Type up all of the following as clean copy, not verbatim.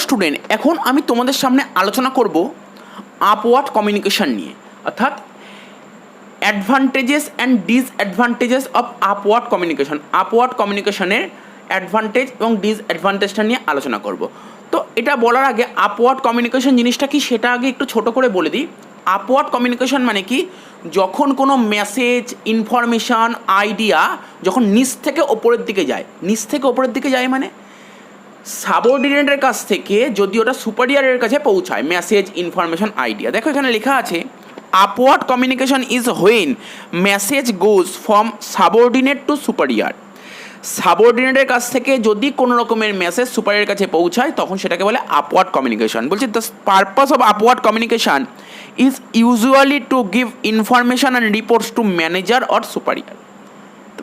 Student, এখন আমি তোমাদের সামনে আলোচনা করব আপওয়ার্ড কমিউনিকেশন নিয়ে, অর্থাৎ advantages and disadvantages of upward communication. Upward কমিউনিকেশনের অ্যাডভান্টেজ এবং ডিসঅ্যাডভান্টেজটা নিয়ে আলোচনা করব। তো এটা বলার আগে আপওয়ার্ড কমিউনিকেশন জিনিসটা কি সেটা আগে একটু ছোট করে বলে দিই। আপওয়ার্ড কমিউনিকেশন মানে কি, যখন কোনো মেসেজ, ইনফরমেশান, আইডিয়া যখন নিচ থেকে ওপরের দিকে যায়, নিচ থেকে ওপরের দিকে যায় মানে সাবঅর্ডিনেটের কাছ থেকে যদি ওটা সুপারিয়ারের কাছে পৌঁছায়, মেসেজ, ইনফরমেশন, আইডিয়া। দেখো এখানে লেখা আছে upward communication is when message goes from subordinate to superior. সাবঅর্ডিনেটের কাছ থেকে যদি কোনো রকমের মেসেজ সুপারিয়ারের কাছে পৌঁছায় তখন সেটাকে বলে আপওয়ার্ড কমিউনিকেশন। বলছে the purpose of upward communication is usually to give information and reports to manager or superior.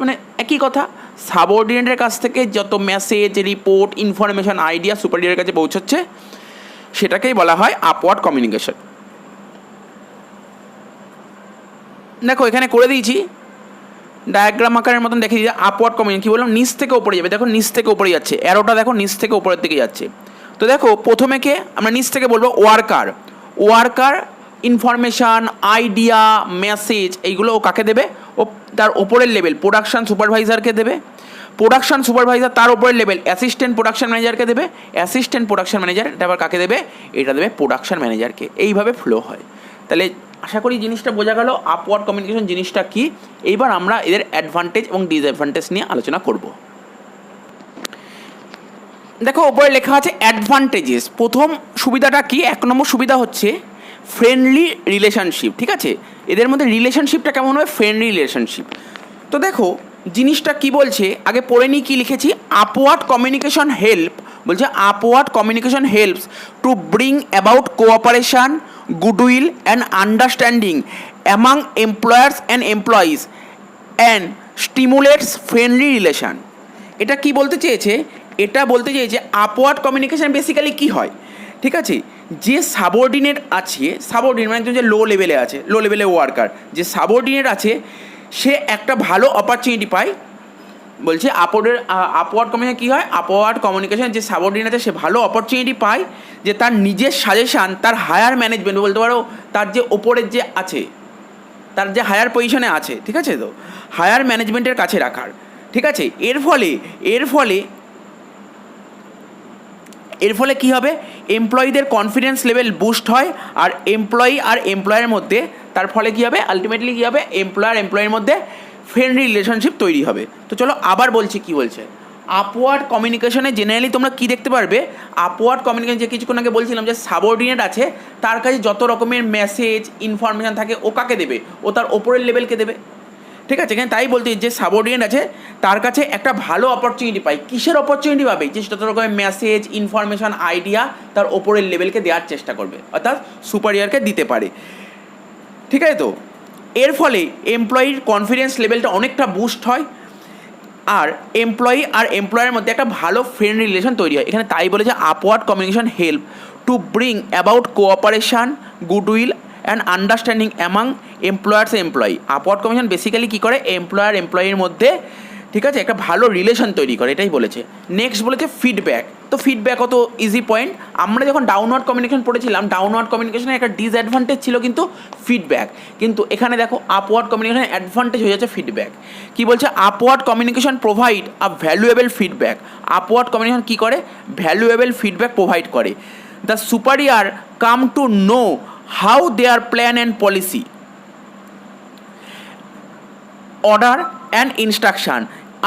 মানে একই কথা, সাবঅর্ডিনেটের কাছ থেকে যত মেসেজ, রিপোর্ট, ইনফরমেশন, আইডিয়া সুপারিয়রের কাছে পৌঁছচ্ছে সেটাকেই বলা হয় আপওয়ার্ড কমিউনিকেশন। দেখো এখানে করে দিয়েছি ডায়াগ্রাম আকারের মতন দেখে দিই। আপওয়ার্ড কমিউনিকেশন কী বললাম, নিচ থেকে উপরে যাবে। দেখো নিচ থেকে উপরে যাচ্ছে, অ্যারোটা দেখো নিচ থেকে উপরের দিকে যাচ্ছে। তো দেখো প্রথমে কে আমরা নিচ থেকে বলবো worker. Worker information, idea, message এইগুলো ও কাকে দেবে? ও তার ওপরের লেভেল প্রোডাকশান সুপারভাইজারকে দেবে। প্রোডাকশান সুপারভাইজার তার ওপরের লেভেল অ্যাসিস্ট্যান্ট প্রোডাকশান ম্যানেজারকে দেবে। অ্যাসিস্ট্যান্ট প্রোডাকশান ম্যানেজার এটা আবার কাকে দেবে? এটা দেবে প্রোডাকশান ম্যানেজারকে। এইভাবে ফ্লো হয়। তাহলে আশা করি জিনিসটা বোঝা গেল আপওয়ার্ড কমিউনিকেশন জিনিসটা কি। এইবার আমরা এদের অ্যাডভান্টেজ এবং ডিসঅ্যাডভান্টেজ নিয়ে আলোচনা করব। দেখো ওপরে লেখা আছে অ্যাডভান্টেজেস। প্রথম সুবিধাটা কি? 1 নম্বর সুবিধা হচ্ছে ফ্রেন্ডলি রিলেশনশিপ। ঠিক আছে, এদের মধ্যে রিলেশনশিপটা কেমন হবে? Friendly relationship. তো দেখো জিনিসটা কি বলছে আগে পড়ে নিই। কী লিখেছি? আপওয়ার্ড কমিউনিকেশন হেল্প, বলছে upward communication helps to bring about cooperation, goodwill and understanding among employers and employees and stimulates friendly relation. এটা কি বলতে চেয়েছে? এটা বলতে চেয়েছে আপওয়ার্ড কমিউনিকেশন বেসিক্যালি কী হয়, ঠিক আছে, যে সাবঅর্ডিনেট আছে, সাবঅর্ডিনেট মানে একজন যে লো লেভেলে আছে, লো লেভেলে ওয়ার্কার, যে সাবঅর্ডিনেট আছে সে একটা ভালো অপরচুনিটি পায়। বলছে আপওয়ার্ড কমিউনিকেশন কী হয়? আপওয়ার্ড কমিউনিকেশন যে সাবঅর্ডিনেট আছে সে ভালো অপরচুনিটি পায় যে তার নিজের সাজেশান তার হায়ার ম্যানেজমেন্ট, বলতে পারো তার যে ওপরের যে আছে, তার যে হায়ার পজিশনে আছে, ঠিক আছে, তো হায়ার ম্যানেজমেন্টের কাছে রাখার। ঠিক আছে, এর ফলে কী হবে? এমপ্লয়ীদের কনফিডেন্স লেভেল বুস্ট হয়, আর এমপ্লয়ি আর এমপ্লয়ের মধ্যে তার ফলে কী হবে? আলটিমেটলি কী হবে? এমপ্লয়ের মধ্যে ফ্রেন্ডলি রিলেশনশিপ তৈরি হবে। তো চলো আবার বলছি কী বলছে। আপওয়ার্ড কমিউনিকেশনে জেনারেলি তোমরা কী দেখতে পারবে? আপওয়ার্ড কমিউনিকেশন যে কিছুক্ষণ আগে বলছিলাম যে সাবঅর্ডিনেট আছে তার কাছে যত রকমের মেসেজ, ইনফরমেশান থাকে ও কাকে দেবে? ও তার ওপরের লেভেলকে দেবে। ঠিক আছে, এখানে তাই বলতে যে সাবঅর্ডিনেট আছে তার কাছে একটা ভালো অপরচুনিটি পায়। কিসের অপরচুনিটি পাবে? যে যত রকমের মেসেজ, ইনফরমেশান, আইডিয়া তার ওপরের লেভেলকে দেওয়ার চেষ্টা করবে, অর্থাৎ সুপারিয়রকে দিতে পারে। ঠিক আছে, তো এর ফলে এমপ্লয়ির কনফিডেন্স লেভেলটা অনেকটা বুস্ট হয়, আর এমপ্লয়ি আর এমপ্লয়ের মধ্যে একটা ভালো ফ্রেন্ড রিলেশন তৈরি হয়। এখানে তাই বলে যে upward communication help to bring about cooperation, goodwill and understanding among employers employee. Upward communication basically কী করে? এমপ্লয়ের মধ্যে, ঠিক আছে, একটা ভালো রিলেশন তৈরি করে, এটাই বলেছে। নেক্সট বলেছে ফিডব্যাক। তো ফিডব্যাকও তো ইজি পয়েন্ট। আমরা যখন ডাউনওয়ার্ড কমিউনিকেশন পড়েছিলাম, ডাউনওয়ার্ড কমিউনিকেশনের একটা ডিসঅ্যাডভান্টেজ ছিল কিন্তু ফিডব্যাক। কিন্তু এখানে দেখো আপওয়ার্ড কমিউনিকেশনের অ্যাডভান্টেজ হয়ে যাচ্ছে ফিডব্যাক। কী বলছে? Upward communication provide a valuable feedback. Upward communication কী করে? ভ্যালুয়েবল ফিডব্যাক প্রোভাইড করে। The superior come to know how their plan and policy, order and instruction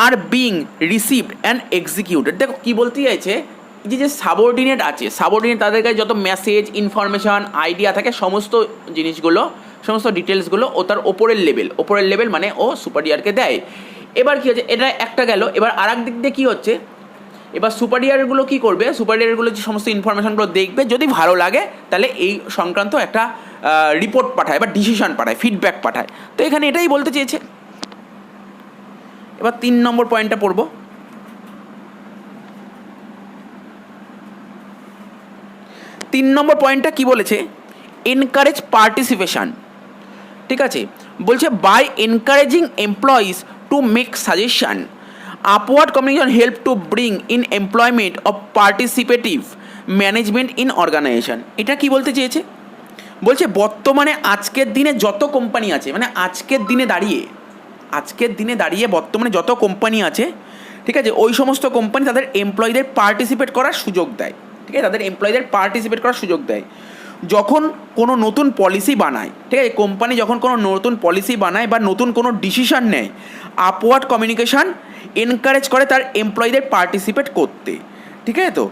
are being received and executed. দেখো কী বলতে চাইছে, যে সাবঅর্ডিনেট আছে, সাবঅর্ডিনেট তাদের কাছে যত মেসেজ, ইনফরমেশান, আইডিয়া থাকে সমস্ত জিনিসগুলো, সমস্ত ডিটেলসগুলো ও তার ওপরের লেভেল মানে ও সুপারিয়ারকে দেয়। এবার কী হচ্ছে? এটা একটা গেল। এবার আর এক দিক দিয়ে কী হচ্ছে? এবার সুপারিয়ারগুলো কী করবে? সুপারিয়ারগুলো যে সমস্ত ইনফরমেশানগুলো দেখবে, যদি ভালো লাগে তাহলে এই সংক্রান্ত একটা রিপোর্ট পাঠায় বা ডিসিশন পাঠায়, ফিডব্যাক পাঠায়। তো এখানে এটাই বলতে চেয়েছে। এবার 3 নম্বর পয়েন্টটা পড়ব। 3 নম্বর পয়েন্টটা কী বলেছে? Encourage participation. ঠিক আছে, বলছে by encouraging employees to make suggestion, upward communication help to bring in employment of participative management in organization. এটা কি বলতে চেয়েছে? বলছে বর্তমানে আজকের দিনে যত কোম্পানি আছে, মানে আজকের দিনে দাঁড়িয়ে বর্তমানে যত কোম্পানি আছে, ঠিক আছে, ওই সমস্ত কোম্পানি তাদের এমপ্লয়ীদের পার্টিসিপেট করার সুযোগ দেয়। ঠিক আছে, তাদের এমপ্লয়ীদের পার্টিসিপেট করার সুযোগ দেয় যখন কোনো নতুন পলিসি বানায়। ঠিক আছে, কোম্পানি যখন কোনো নতুন পলিসি বানায় বা নতুন কোনো ডিসিশন নেয়, আপওয়ার্ড কমিউনিকেশন এনকারেজ করে তার এমপ্লয়ীদের পার্টিসিপেট করতে। ঠিক আছে, তো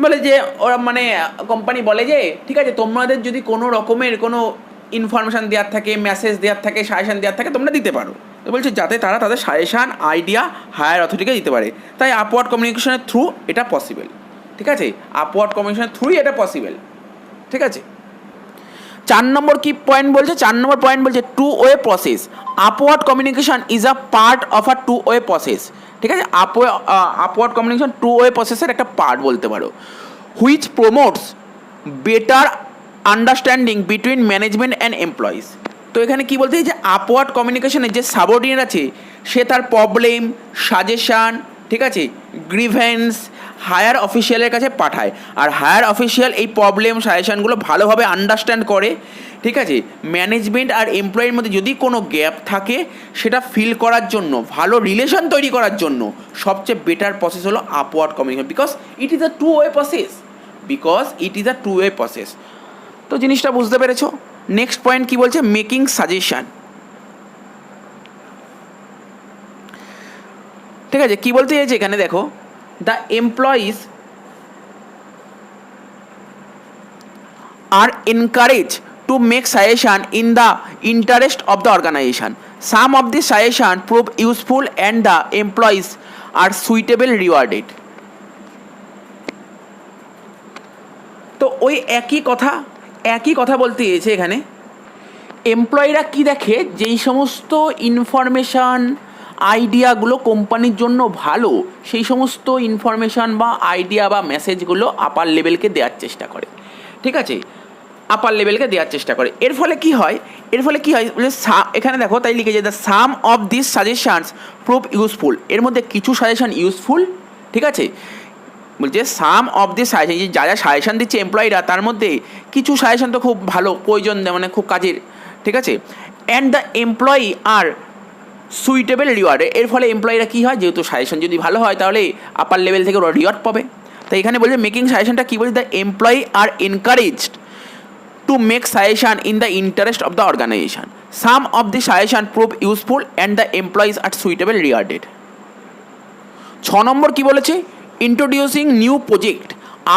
বলে যে ওরা মানে কোম্পানি বলে যে ঠিক আছে, তোমাদের যদি কোনো রকমের কোনো ইনফরমেশান দেওয়ার থাকে, মেসেজ দেওয়ার থাকে, সাজেশান দেওয়ার থাকে, তোমরা দিতে পারো। তো বলছে যাতে তারা তাদের সাজেশান আইডিয়া হায়ার অথরিটিকে দিতে পারে, তাই আপওয়ার্ড কমিউনিকেশনের থ্রু এটা পসিবল। ঠিক আছে, আপওয়ার্ড কমিউনিকেশনের থ্রুই এটা পসিবল। ঠিক আছে, 4 নম্বর কি পয়েন্ট বলছে? 4 নম্বর পয়েন্ট বলছে two way process. Upward communication is a part of a two way process. ঠিক আছে, আপওয়ার্ড কমিউনিকেশন টু ওয়ে প্রসেসের একটা পার্ট বলতে পারো, which promotes better understanding between management and employees. তো এখানে কি বলতে যে আপওয়ার্ড কমিউনিকেশনের যে সাবঅর্ডিনেট আছে, সে তার প্রবলেম, সাজেশান, ঠিক আছে, গ্রিভেন্স হায়ার অফিসিয়ালের কাছে পাঠায়, আর হায়ার অফিসিয়াল এই প্রবলেম সাজেশানগুলো ভালোভাবে আন্ডারস্ট্যান্ড করে। ঠিক আছে, ম্যানেজমেন্ট আর এমপ্লয়ির মধ্যে যদি কোনো গ্যাপ থাকে সেটা ফিল করার জন্য, ভালো রিলেশন তৈরি করার জন্য সবচেয়ে বেটার প্রসেস হলো upward communication, because it is a two way process. তো জিনিসটা বুঝতে পেরেছো? নেক্সট পয়েন্ট কি বলছে? Making suggestion. ঠিক আছে, কি বলতে চাইছে এখানে দেখো, the employees are encouraged to make suggestion in the interest of the organization. Some of the suggestion prove useful and the employees are suitably rewarded. তো ওই একই কথা বলতে চেয়েছে এখানে। এমপ্লয়িরা কি দেখে, যেই সমস্ত ইনফরমেশান আইডিয়াগুলো কোম্পানির জন্য ভালো, সেই সমস্ত ইনফরমেশান বা আইডিয়া বা মেসেজগুলো আপার লেভেলকে দেওয়ার চেষ্টা করে। ঠিক আছে, আপার লেভেলকে দেওয়ার চেষ্টা করে। এর ফলে কি হয় এখানে দেখো, তাই লিখেছে the some of this suggestions prove useful. এর মধ্যে কিছু সাজেশান ইউজফুল, ঠিক আছে, বলছে সাম অফ দিস সাজেশান, যা যা সাজেশান দিচ্ছে এমপ্লয়িরা, তার মধ্যে কিছু সাজেশান তো খুব ভালো, প্রয়োজন, মানে খুব কাজের। ঠিক আছে, and the employee are suitable reward. এর ফলে এমপ্লয়িরা কী হয়, যেহেতু সাজেশন যদি ভালো হয় তাহলে আপার লেভেল থেকে ওরা রিওয়ার্ড পাবে। তাই এখানে বলছে মেকিং সাজেশনটা কী বলছে, the employee are encouraged to make suggestion in the interest of the organization. Some of the suggestion prove useful and the employees are suitable rewarded. 6 number কী বলেছে? Introducing new project.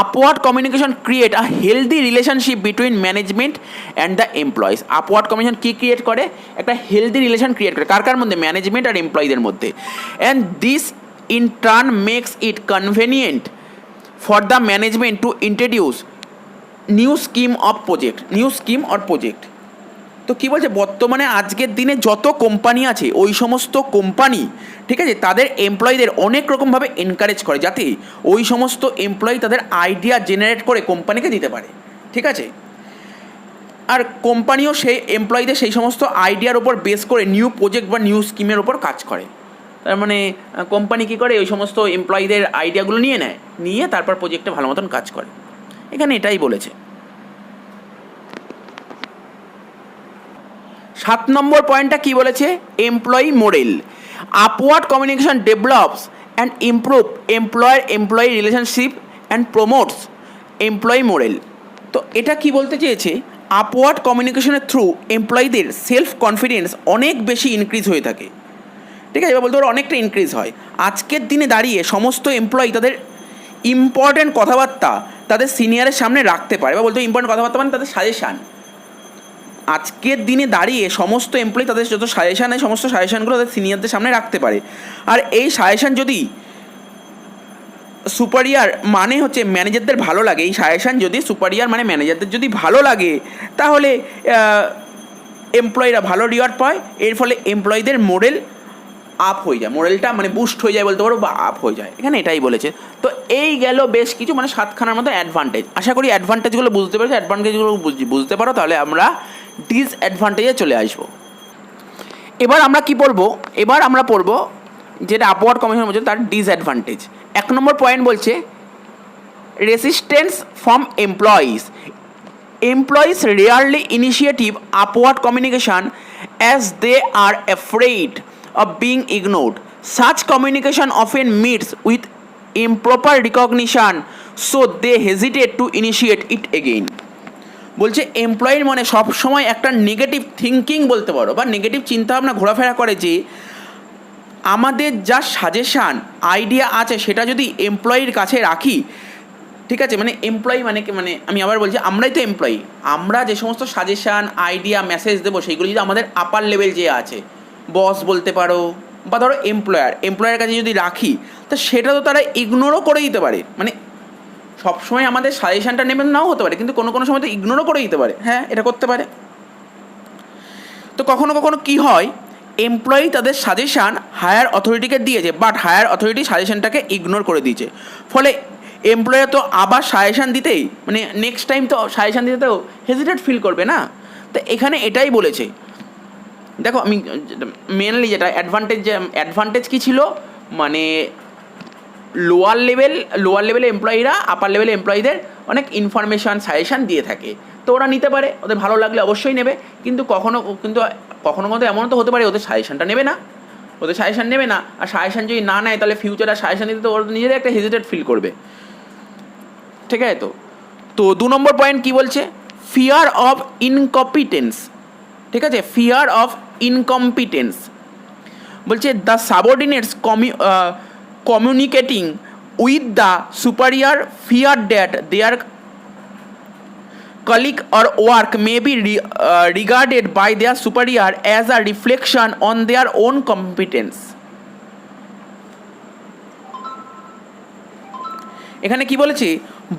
Upward communication create a healthy relationship between management and the employees. Upward communication কী create করে? একটা healthy relation create করে, কার মধ্যে? Management আর এমপ্লয়ীদের মধ্যে। And this in turn makes it convenient for the management to introduce new scheme or project. তো কী বলছে, বর্তমানে আজকের দিনে যত কোম্পানি আছে, ওই সমস্ত কোম্পানি, ঠিক আছে, তাদের এমপ্লয়ীদের অনেক রকমভাবে এনকারেজ করে, যাতে ওই সমস্ত এমপ্লয়ি তাদের আইডিয়া জেনারেট করে কোম্পানিকে দিতে পারে। ঠিক আছে, আর কোম্পানিও সেই এমপ্লয়ীদের সেই সমস্ত আইডিয়ার ওপর বেস করে নিউ প্রজেক্ট বা নিউ স্কিমের ওপর কাজ করে। তার মানে কোম্পানি কী করে, ওই সমস্ত এমপ্লয়ীদের আইডিয়াগুলো নিয়ে তারপর প্রজেক্টে ভালো মতন কাজ করে। এখানে এটাই বলেছে। 7 নম্বর পয়েন্টটা কী বলেছে? Employee model. Upward communication develops and improve employee relationship and promotes employee model. তো এটা কি বলতে চেয়েছে? আপওয়ার্ড কমিউনিকেশনের থ্রু এমপ্লয়ীদের সেলফ কনফিডেন্স অনেক বেশি ইনক্রিজ হয়ে থাকে। ঠিক আছে, এবার বলতে পারো অনেকটা ইনক্রিজ হয়। আজকের দিনে দাঁড়িয়ে সমস্ত এমপ্লয়ি তাদের ইম্পর্ট্যান্ট কথাবার্তা তাদের সিনিয়রের সামনে রাখতে পারে, বা বলতে ইম্পর্ট্যান্ট কথাবার্তা মানে তাদের সাজেশান। আজকের দিনে দাঁড়িয়ে সমস্ত এমপ্লয়ি তাদের যত সাজেশান হয়, সমস্ত সাজেশানগুলো তাদের সিনিয়রদের সামনে রাখতে পারে। আর এই সাজেশান যদি সুপারিয়ার মানে হচ্ছে ম্যানেজারদের ভালো লাগে, এই সাজেশান যদি সুপারিয়ার মানে ম্যানেজারদের যদি ভালো লাগে, তাহলে এমপ্লয়িরা ভালো রিওয়ার্ড পায়। এর ফলে এমপ্লয়ীদের মোরাল আপ হয়ে যায়, মোরালটা মানে বুস্ট হয়ে যায় বলতে পারো, বা আপ হয়ে যায়। এখানে এটাই বলেছে। তো এই গেল বেশ কিছু, মানে 7খানার মতো অ্যাডভান্টেজ। আশা করি অ্যাডভান্টেজগুলো বুঝতে পেরেছো। অ্যাডভান্টেজগুলো বুঝতে পারো, তাহলে আমরা ডিসঅ্যাডভান্টেজে চলে আসবো। এবার আমরা কি পড়বো? এবার আমরা পড়বো যেটা আপওয়ার্ড কমিউনিকেশন বলছে তার ডিসঅ্যাডভান্টেজ। 1 নম্বর পয়েন্ট বলছে resistance from employees. Employees rarely initiate upward communication as they are afraid of being ignored. Such communication often meets with improper recognition, so they hesitate to initiate it again. বলছে এমপ্লয়ির মনে সবসময় একটা negative thinking বলতে পারো বা negative চিন্তাভাবনা ঘোরাফেরা করে যে আমাদের যা সাজেশান আইডিয়া আছে সেটা যদি এমপ্লয়ির কাছে রাখি, ঠিক আছে, মানে এমপ্লয়ি মানে আমি আবার বলছি আমরাই তো এমপ্লয়ি, আমরা যে সমস্ত সাজেশান আইডিয়া মেসেজ দেবো সেইগুলো যদি আমাদের আপার লেভেল যে আছে বস বলতে পারো বা ধরো এমপ্লয়ারের কাছে যদি রাখি, তো সেটা তো তারা ইগনোরও করে দিতে পারে। মানে সবসময় আমাদের সাজেশানটা নেবে নাও হতে পারে, কিন্তু কোনো কোনো সময় তো ইগনোরও করে দিতে পারে। হ্যাঁ, এটা করতে পারে। তো কখনো কখনো কী হয়, এমপ্লয়ি তাদের সাজেশান হায়ার অথরিটিকে দিয়েছে, বাট হায়ার অথরিটি সাজেশানটাকে ইগনোর করে দিয়েছে, ফলে এমপ্লয়ার তো আবার সাজেশান দিতেই মানে নেক্সট টাইম তো সাজেশান দিতে তো হেজিটেট ফিল করবে না। তো এখানে এটাই বলেছে। দেখো আমি মেনলি যেটা অ্যাডভান্টেজ কী ছিল, মানে লোয়ার লেভেলে এমপ্লয়িরা আপার লেভেলে এমপ্লয়িদের অনেক ইনফরমেশান সাজেশান দিয়ে থাকে, তো ওরা নিতে পারে, ওদের ভালো লাগলে অবশ্যই নেবে। কিন্তু কখনো কখনো এমনও তো হতে পারে ওদের সাজেশানটা নেবে না, আর সাজেশান যদি না নেয় তাহলে ফিউচারে সাজেশান দিতে তো ওরা নিজেদের একটা হেজিটেট ফিল করবে। ঠিক আছে, তো 2 নম্বর পয়েন্ট কী বলছে, ফিয়ার অফ ইনকম্পিটেন্স। ঠিক আছে, ফিয়ার অফ ইনকম্পিটেন্স বলছে the সাবঅর্ডিনেটস communicating with the superior fear that their colleague or work may be regarded by their superior as a reflection on their own competence. এখানে কি বলেছে,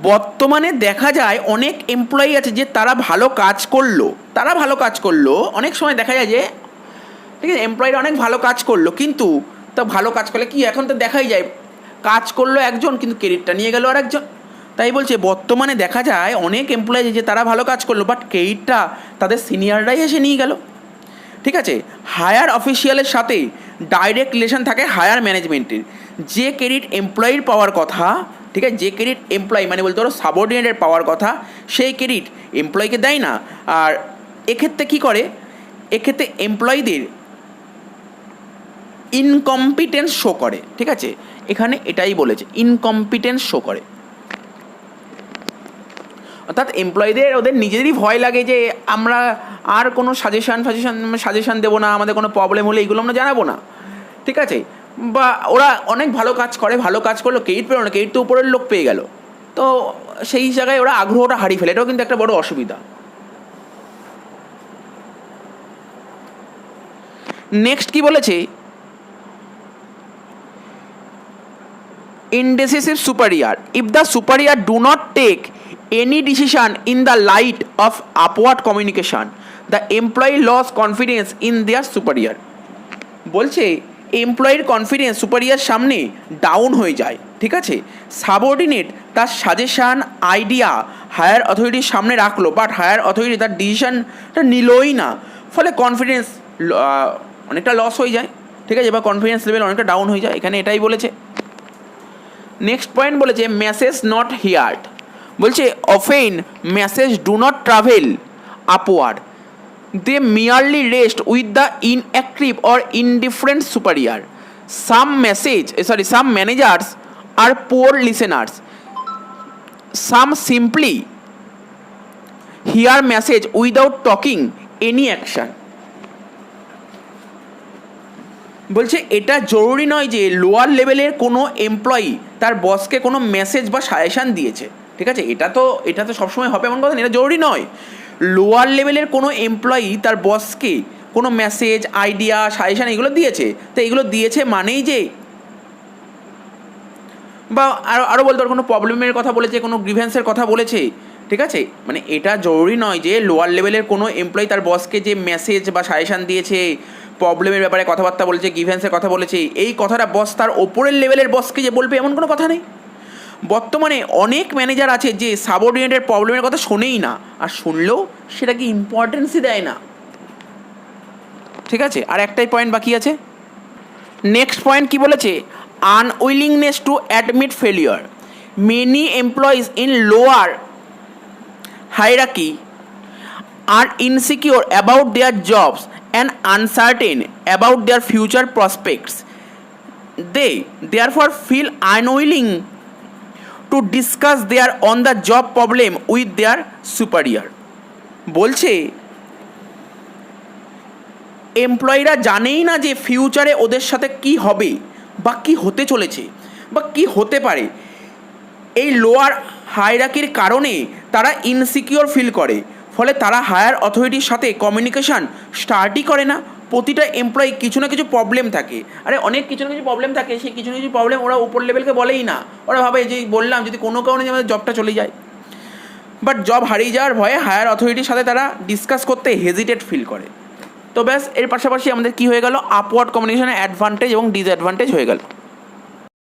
বর্তমানে দেখা যায় অনেক এমপ্লয়ি আছে যে তারা ভালো কাজ করলো, অনেক সময় দেখা যায় যে ঠিক আছে এমপ্লয়িরা অনেক ভালো কাজ করলো, কিন্তু তা ভালো কাজ করলে কি এখন তো দেখাই যায় কাজ করলো একজন কিন্তু ক্রেডিটটা নিয়ে গেল আর একজন। তাই বলছে বর্তমানে দেখা যায় অনেক এমপ্লয়ি যে তারা ভালো কাজ করলো, বাট ক্রেডিটটা তাদের সিনিয়ররাই এসে নিয়ে গেল। ঠিক আছে, হায়ার অফিসিয়ালের সাথে ডাইরেক্ট রিলেশন থাকে হায়ার ম্যানেজমেন্টের। যে ক্রেডিট এমপ্লয়ির পাওয়ার কথা, ঠিক আছে, যে ক্রেডিট এমপ্লয়ি মানে বলতে পারো সাবঅর্ডিনেটের পাওয়ার কথা, সেই ক্রেডিট এমপ্লয়িকে দেয় না। আর এক্ষেত্রে কী করে, এক্ষেত্রে এমপ্লয়িদের ইনকম্পিটেন্স শো করে। ঠিক আছে, এখানে এটাই বলেছে, ইনকম্পিটেন্স শো করে, অর্থাৎ এমপ্লয়িদের ওদের নিজেদেরই ভয় লাগে যে আমরা আর কোনো সাজেশান দেবো না, আমাদের কোনো প্রবলেম হলে এইগুলো আমরা জানাবো না। ঠিক আছে, বা ওরা অনেক ভালো কাজ করলো, ক্রেডিট পেলো না, ক্রেডিট তো উপরের লোক পেয়ে গেল, তো সেই জায়গায় ওরা আগ্রহটা হারিয়ে ফেলে। এটাও কিন্তু একটা বড় অসুবিধা। নেক্সট কি বলেছে, indecisive superior. If the superior do not take any decision in the light of upward communication, the employee lose confidence in their superior. বলছে এমপ্লয়ির কনফিডেন্স সুপারিয়ার সামনে ডাউন হয়ে যায়। ঠিক আছে, সাবঅর্ডিনেট তার সাজেশান আইডিয়া হায়ার অথরিটির সামনে রাখলো, বাট হায়ার অথরিটি তার ডিসিশনটা নিলই না, ফলে কনফিডেন্স অনেকটা লস হয়ে যায়। ঠিক আছে, বা কনফিডেন্স লেভেল অনেকটা ডাউন হয়ে যায়, এখানে এটাই বলেছে। নেক্সট পয়েন্ট বলেছে মেসেজ নট হিয়ার্ড। বলছে often message do not travel upward, they merely rest with the inactive or indifferent superior. Some managers are poor listeners, some simply hear message without talking any action. বলছে এটা জরুরি নয় যে lower লেভেলের কোনো employee তার বসকে কোনো মেসেজ বা সাজেশান দিয়েছে। ঠিক আছে, এটা তো সবসময় হবে এমন কথা না, এটা জরুরি নয়। লোয়ার লেভেলের কোনো এমপ্লয়ি তার বসকে কোনো মেসেজ আইডিয়া সাজেশান এগুলো দিয়েছে, তো এগুলো দিয়েছে মানেই যে বা আরও বলতে পারো কোনো প্রবলেমের কথা বলেছে, কোনো গ্রিভেন্সের কথা বলেছে। ঠিক আছে, মানে এটা জরুরি নয় যে লোয়ার লেভেলের কোনো এমপ্লয়ি তার বসকে যে মেসেজ বা সাজেশান দিয়েছে, প্রবলেমের ব্যাপারে কথাবার্তা বলেছে, গ্রিভেন্সের কথা বলেছে, এই কথাটা বস তার ওপরের লেভেলের বসকে যে বলবে এমন কোনো কথা নেই। বর্তমানে অনেক ম্যানেজার আছে যে সাবঅর্ডিনেটের প্রবলেমের কথা শোনেই না, আর শুনলেও সেটাকে ইম্পর্টেন্সই দেয় না। ঠিক আছে, আর একটাই পয়েন্ট বাকি আছে। নেক্সট পয়েন্ট কি বলেছে, unwillingness to admit failure. Many employees in lower hierarchy are insecure about their jobs and uncertain about their future prospects. They therefore feel unwilling to discuss their on the job problem with their superior. বলছে এমপ্লয়িরা জানেই না যে ফিউচারে ওদের সাথে কি হবে বা কি হতে চলেছে বা কি হতে পারে। এই লোয়ার হায়ারাকির কারণে তারা ইনসিকিওর ফিল করে, ফলে তারা হায়ার অথরিটির সাথে কমিউনিকেশান স্টার্টই করে না। প্রতিটা এমপ্লয়ি কিছু না কিছু প্রবলেম থাকে, আরে অনেক কিছু না কিছু প্রবলেম থাকে, সেই কিছু না কিছু প্রবলেম ওরা উপর লেভেলকে বলেই না। ওরা ভাবে যে বললাম যদি কোনো কারণে আমাদের জবটা চলে যায়, বাট জব হারিয়ে যাওয়ার ভয়ে হায়ার অথরিটির সাথে তারা ডিসকাস করতে হেজিটেট ফিল করে। তো ব্যাস, এর পাশাপাশি আমাদের কী হয়ে গেল, আপওয়ার্ড কমিউনিকেশনের অ্যাডভান্টেজ এবং ডিসঅ্যাডভান্টেজ হয়ে গেল।